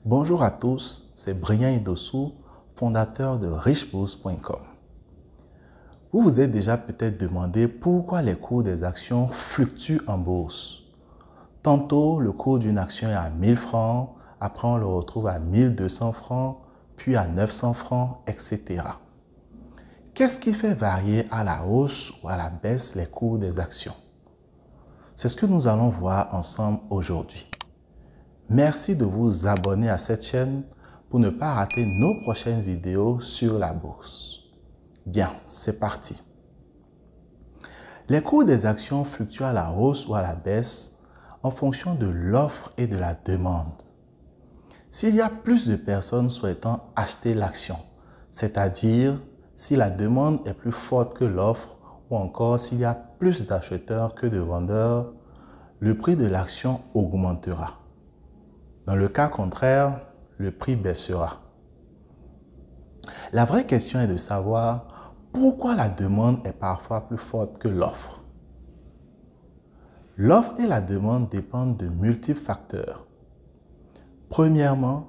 Bonjour à tous, c'est Brian Idossou, fondateur de richebourse.com. Vous vous êtes déjà peut-être demandé pourquoi les cours des actions fluctuent en bourse. Tantôt, le cours d'une action est à 1000 francs, après on le retrouve à 1200 francs, puis à 900 francs, etc. Qu'est-ce qui fait varier à la hausse ou à la baisse les cours des actions? C'est ce que nous allons voir ensemble aujourd'hui. Merci de vous abonner à cette chaîne pour ne pas rater nos prochaines vidéos sur la bourse. Bien, c'est parti. Les cours des actions fluctuent à la hausse ou à la baisse en fonction de l'offre et de la demande. S'il y a plus de personnes souhaitant acheter l'action, c'est-à-dire si la demande est plus forte que l'offre ou encore s'il y a plus d'acheteurs que de vendeurs, le prix de l'action augmentera. Dans le cas contraire, le prix baissera. La vraie question est de savoir pourquoi la demande est parfois plus forte que l'offre. L'offre et la demande dépendent de multiples facteurs. Premièrement,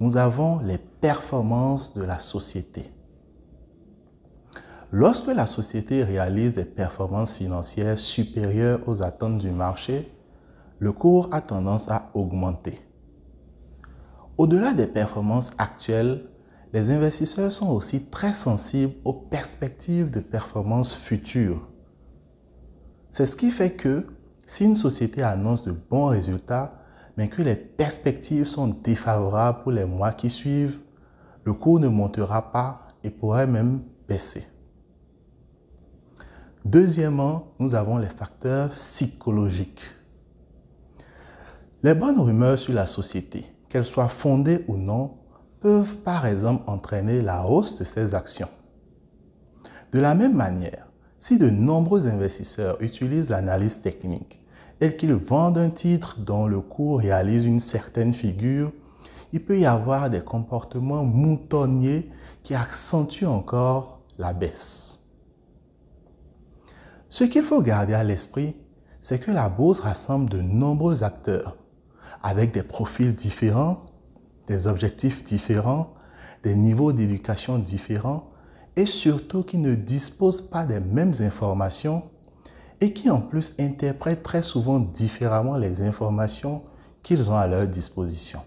nous avons les performances de la société. Lorsque la société réalise des performances financières supérieures aux attentes du marché, le cours a tendance à augmenter. Au-delà des performances actuelles, les investisseurs sont aussi très sensibles aux perspectives de performances futures. C'est ce qui fait que si une société annonce de bons résultats, mais que les perspectives sont défavorables pour les mois qui suivent, le cours ne montera pas et pourrait même baisser. Deuxièmement, nous avons les facteurs psychologiques. Les bonnes rumeurs sur la société, qu'elles soient fondées ou non, peuvent par exemple entraîner la hausse de ces actions. De la même manière, si de nombreux investisseurs utilisent l'analyse technique et qu'ils vendent un titre dont le cours réalise une certaine figure, il peut y avoir des comportements moutonniers qui accentuent encore la baisse. Ce qu'il faut garder à l'esprit, c'est que la bourse rassemble de nombreux acteurs avec des profils différents, des objectifs différents, des niveaux d'éducation différents et surtout qui ne disposent pas des mêmes informations et qui en plus interprètent très souvent différemment les informations qu'ils ont à leur disposition.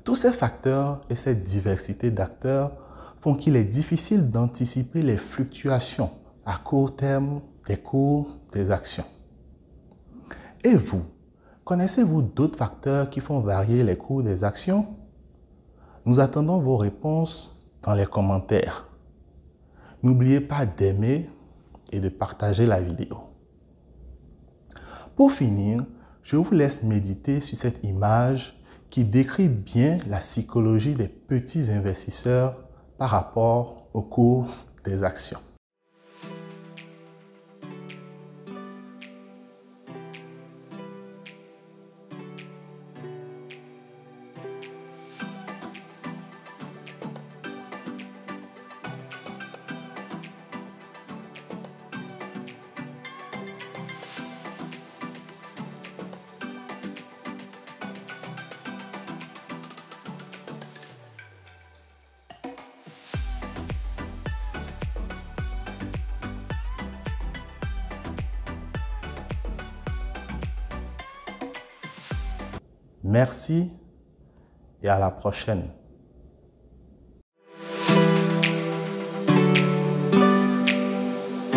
Tous ces facteurs et cette diversité d'acteurs font qu'il est difficile d'anticiper les fluctuations à court terme des cours des actions. Et vous, connaissez-vous d'autres facteurs qui font varier les cours des actions? Nous attendons vos réponses dans les commentaires. N'oubliez pas d'aimer et de partager la vidéo. Pour finir, je vous laisse méditer sur cette image qui décrit bien la psychologie des petits investisseurs par rapport au cours des actions. Merci et à la prochaine.